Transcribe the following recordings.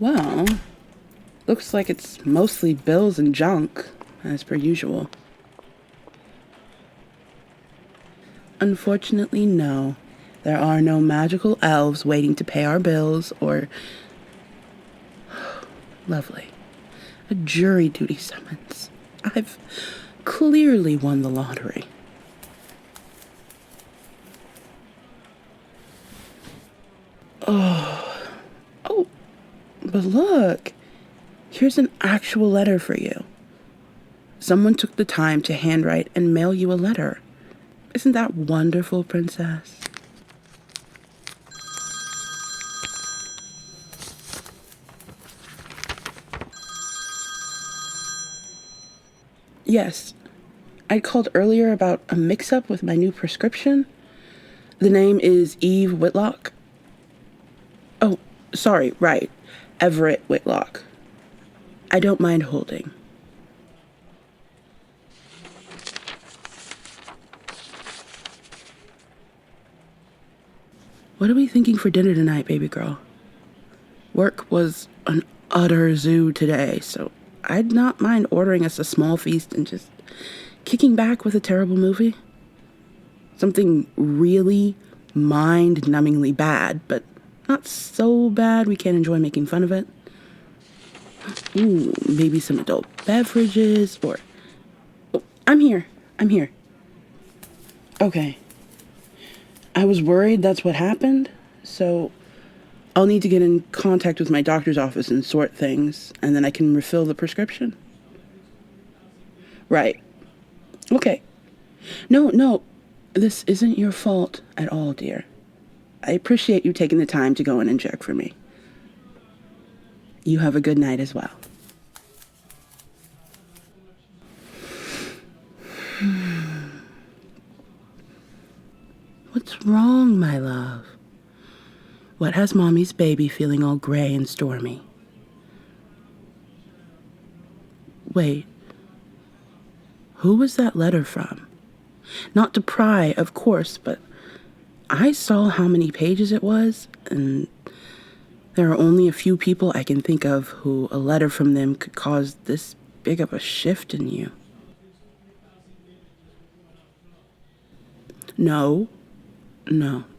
Well, looks like it's mostly bills and junk, as per usual. Unfortunately, no. There are no magical elves waiting to pay our bills or... Lovely. A jury duty summons. I've clearly won the lottery. Oh, but look. Here's an actual letter for you. Someone took the time to handwrite and mail you a letter. Isn't that wonderful, princess? Yes, I called earlier about a mix-up with my new prescription. The name is Eve Whitlock. Oh, sorry, right. Everett Whitlock. I don't mind holding. What are we thinking for dinner tonight, baby girl? Work was an utter zoo today, so I'd not mind ordering us a small feast and just kicking back with a terrible movie. Something really mind-numbingly bad, but not so bad we can't enjoy making fun of it. Ooh, maybe some adult beverages or... Oh, I'm here. Okay. I was worried that's what happened, so I'll need to get in contact with my doctor's office and sort things, and then I can refill the prescription. Right. Okay. No, this isn't your fault at all, dear. I appreciate you taking the time to go in and check for me. You have a good night as well. What's wrong, my love? What has Mommy's baby feeling all gray and stormy? Wait, who was that letter from? Not to pry, of course, but I saw how many pages it was, and there are only a few people I can think of who a letter from them could cause this big of a shift in you. No,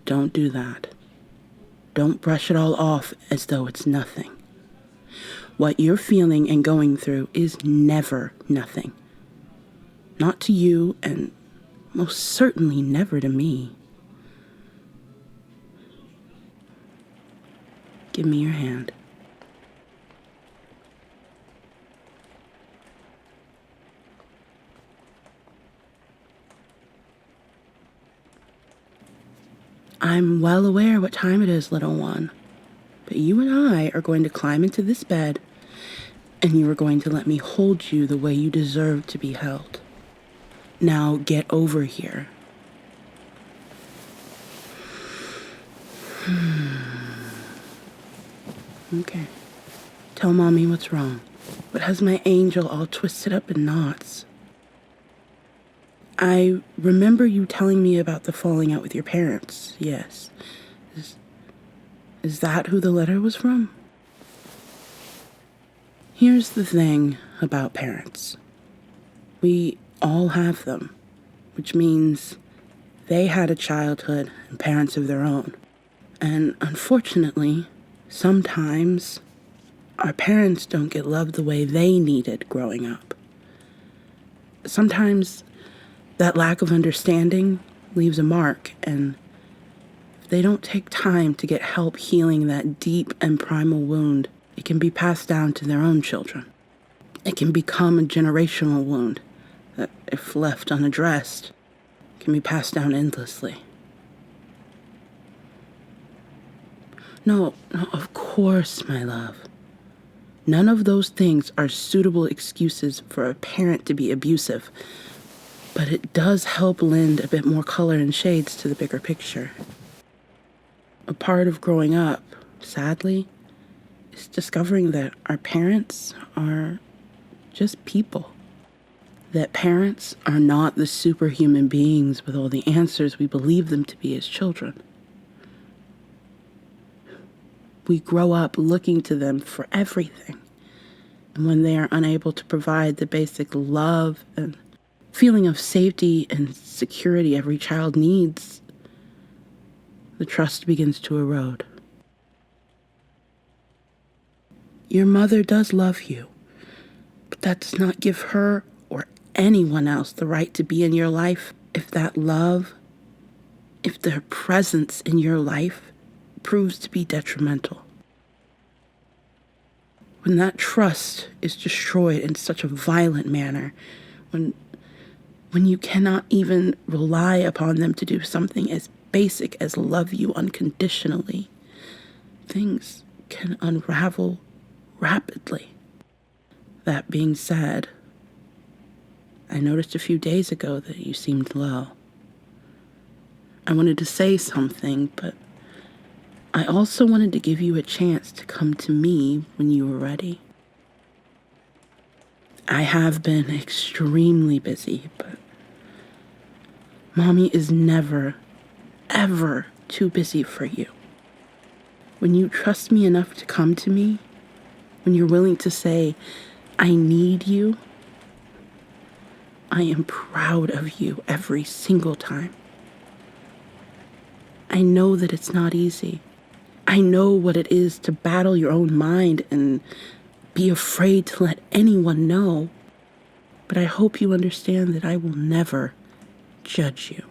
don't do that. Don't brush it all off as though it's nothing. What you're feeling and going through is never nothing. Not to you, and most certainly never to me. Give me your hand. I'm well aware what time it is, little one. But you and I are going to climb into this bed, and you are going to let me hold you the way you deserve to be held. Now get over here. Okay. Tell Mommy what's wrong. What has my angel all twisted up in knots? I remember you telling me about the falling out with your parents, yes. Is that who the letter was from? Here's the thing about parents. We all have them, which means they had a childhood and parents of their own. And unfortunately, sometimes our parents don't get loved the way they needed growing up. Sometimes that lack of understanding leaves a mark, and if they don't take time to get help healing that deep and primal wound, it can be passed down to their own children. It can become a generational wound that, if left unaddressed, can be passed down endlessly. No, of course, my love. None of those things are suitable excuses for a parent to be abusive. But it does help lend a bit more color and shades to the bigger picture. A part of growing up, sadly, is discovering that our parents are just people. That parents are not the superhuman beings with all the answers we believe them to be as children. We grow up looking to them for everything. And when they are unable to provide the basic love and feeling of safety and security every child needs, the trust begins to erode. Your mother does love you, but that does not give her or anyone else the right to be in your life if that love, if their presence in your life proves to be detrimental. When that trust is destroyed in such a violent manner, when you cannot even rely upon them to do something as basic as love you unconditionally, things can unravel rapidly. That being said, I noticed a few days ago that you seemed low. I wanted to say something, but I also wanted to give you a chance to come to me when you were ready. I have been extremely busy, but Mommy is never, ever too busy for you. When you trust me enough to come to me, when you're willing to say, I need you, I am proud of you every single time. I know that it's not easy. I know what it is to battle your own mind and be afraid to let anyone know. But I hope you understand that I will never judge you.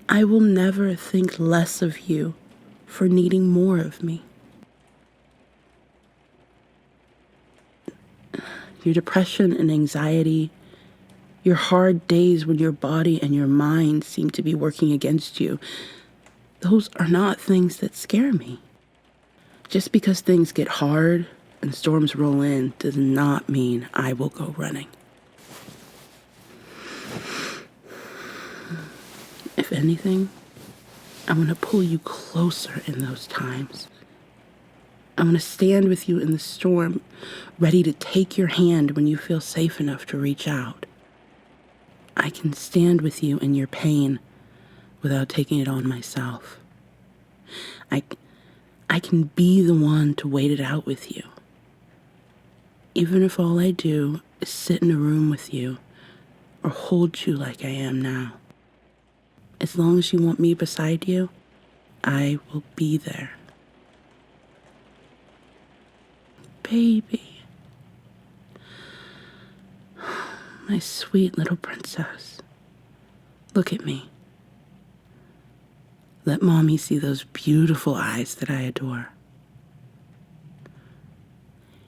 I will never think less of you for needing more of me. Your depression and anxiety, your hard days when your body and your mind seem to be working against you, those are not things that scare me. Just because things get hard and storms roll in does not mean I will go running. If anything, I want to pull you closer in those times. I want to stand with you in the storm, ready to take your hand when you feel safe enough to reach out. I can stand with you in your pain without taking it on myself. I can be the one to wait it out with you. Even if all I do is sit in a room with you or hold you like I am now. As long as you want me beside you, I will be there. Baby. My sweet little princess. Look at me. Let Mommy see those beautiful eyes that I adore.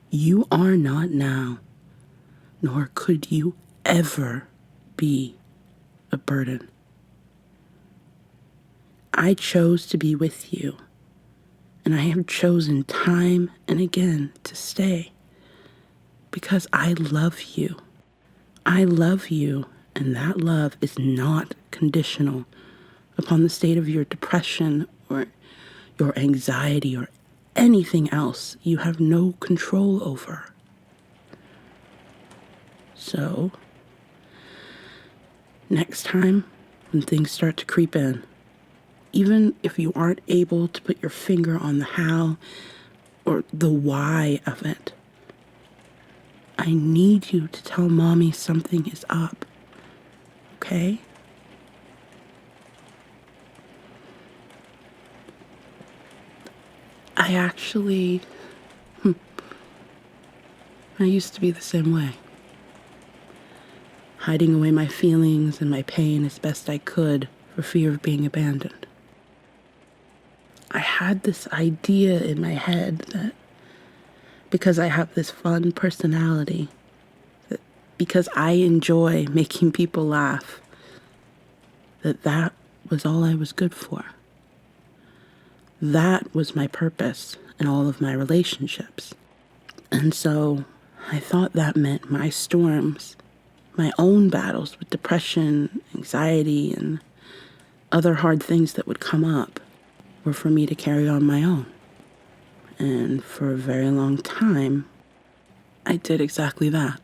You are not now, nor could you ever be a burden. I chose to be with you, and I have chosen time and again to stay because I love you. I love you, and that love is not conditional upon the state of your depression or your anxiety or anything else you have no control over. So, next time when things start to creep in, even if you aren't able to put your finger on the how or the why of it, I need you to tell Mommy something is up, okay? I used to be the same way. Hiding away my feelings and my pain as best I could for fear of being abandoned. I had this idea in my head that because I have this fun personality, that because I enjoy making people laugh, that was all I was good for. That was my purpose in all of my relationships. And so I thought that meant my storms, my own battles with depression, anxiety, and other hard things that would come up were for me to carry on my own. And for a very long time, I did exactly that.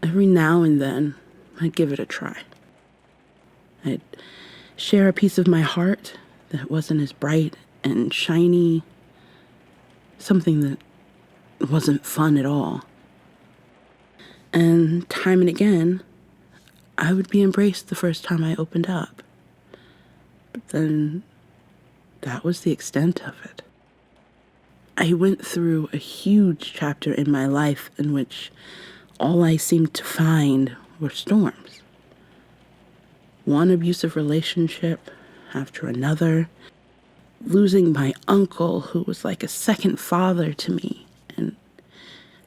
Every now and then, I'd give it a try. I'd share a piece of my heart that wasn't as bright and shiny, something that wasn't fun at all. And time and again, I would be embraced the first time I opened up. But then that was the extent of it. I went through a huge chapter in my life in which all I seemed to find were storms. One abusive relationship after another, losing my uncle who was like a second father to me, and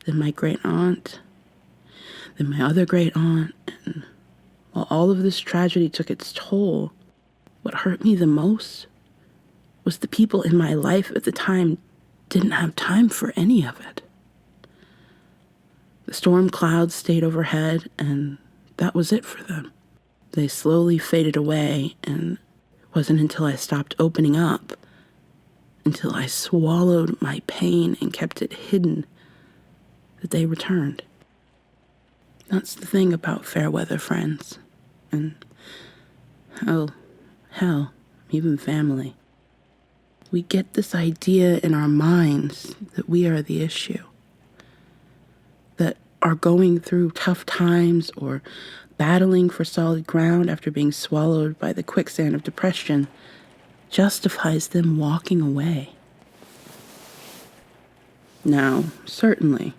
then my great aunt, then my other great aunt, and while all of this tragedy took its toll, what hurt me the most was the people in my life at the time didn't have time for any of it. The storm clouds stayed overhead, and that was it for them. They slowly faded away, and it wasn't until I stopped opening up, until I swallowed my pain and kept it hidden, that they returned. That's the thing about fair weather friends, and hell, even family. We get this idea in our minds that we are the issue, that are going through tough times or battling for solid ground after being swallowed by the quicksand of depression justifies them walking away. Now, certainly,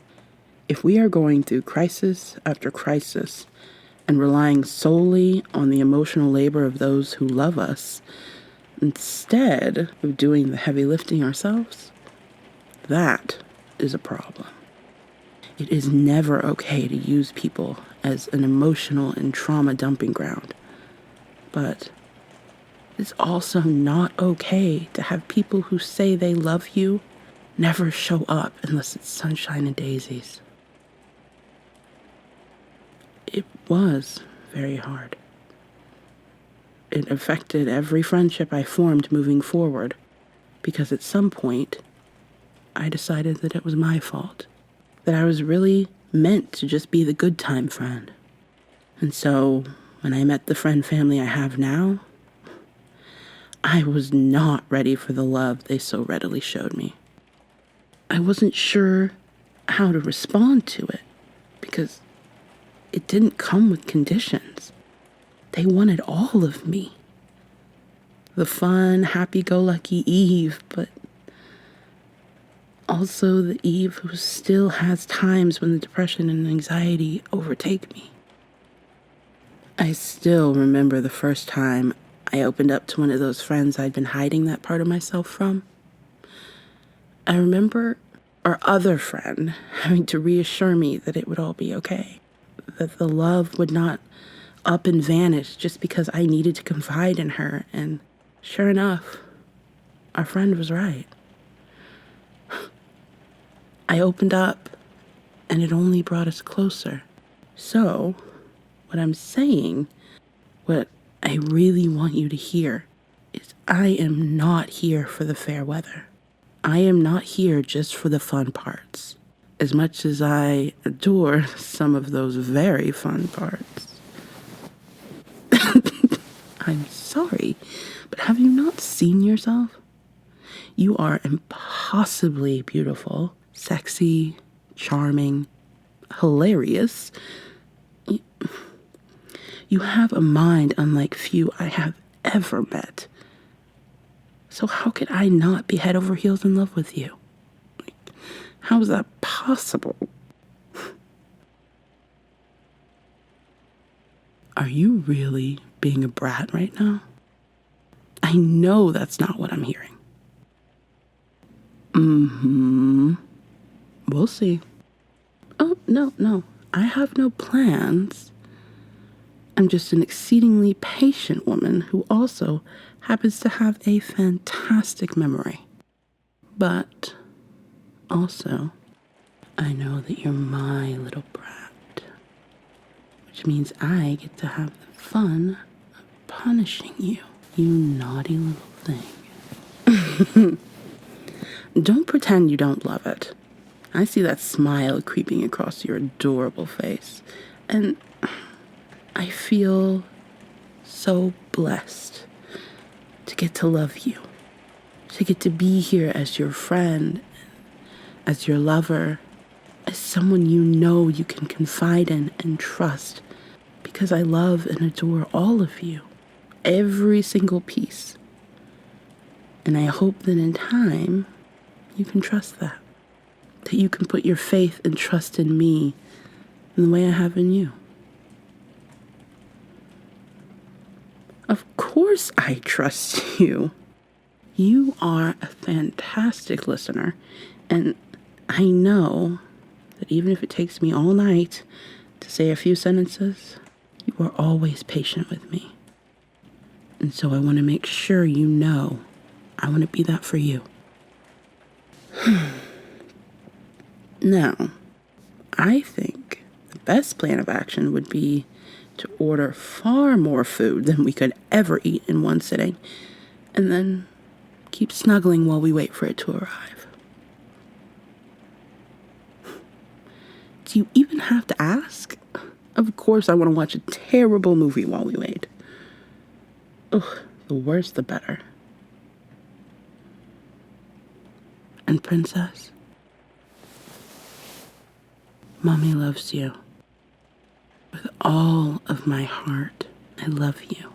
if we are going through crisis after crisis and relying solely on the emotional labor of those who love us, instead of doing the heavy lifting ourselves, that is a problem. It is never okay to use people as an emotional and trauma dumping ground. But it's also not okay to have people who say they love you never show up unless it's sunshine and daisies. It was very hard. It affected every friendship I formed moving forward, because at some point, I decided that it was my fault, that I was really meant to just be the good time friend. And so, when I met the friend family I have now, I was not ready for the love they so readily showed me. I wasn't sure how to respond to it, because it didn't come with conditions. They wanted all of me. The fun, happy-go-lucky Eve, but also the Eve who still has times when the depression and anxiety overtake me. I still remember the first time I opened up to one of those friends I'd been hiding that part of myself from. I remember our other friend having to reassure me that it would all be okay, that the love would not up and vanish just because I needed to confide in her, and sure enough, our friend was right. I opened up, and it only brought us closer. So, what I'm saying, what I really want you to hear, is I am not here for the fair weather. I am not here just for the fun parts, as much as I adore some of those very fun parts. I'm sorry, but have you not seen yourself? You are impossibly beautiful, sexy, charming, hilarious. You have a mind unlike few I have ever met. So how could I not be head over heels in love with you? How is that possible? Are you really being a brat right now? I know that's not what I'm hearing. We'll see. Oh, no. I have no plans. I'm just an exceedingly patient woman who also happens to have a fantastic memory. But also, I know that you're my little brat, which means I get to have the fun of punishing you, you naughty little thing. Don't pretend you don't love it. I see that smile creeping across your adorable face, and I feel so blessed to get to love you to get to be here as your friend, as your lover, as someone you know you can confide in and trust, because I love and adore all of you, every single piece. And I hope that in time, you can trust that you can put your faith and trust in me in the way I have in you. Of course I trust you. You are a fantastic listener, and I know that even if it takes me all night to say a few sentences, you are always patient with me. And so I want to make sure you know I want to be that for you. Now, I think the best plan of action would be to order far more food than we could ever eat in one sitting, and then keep snuggling while we wait for it to arrive. Do you even have to ask? Of course I want to watch a terrible movie while we wait. Ugh, the worse the better. And Princess, Mommy loves you. With all of my heart, I love you.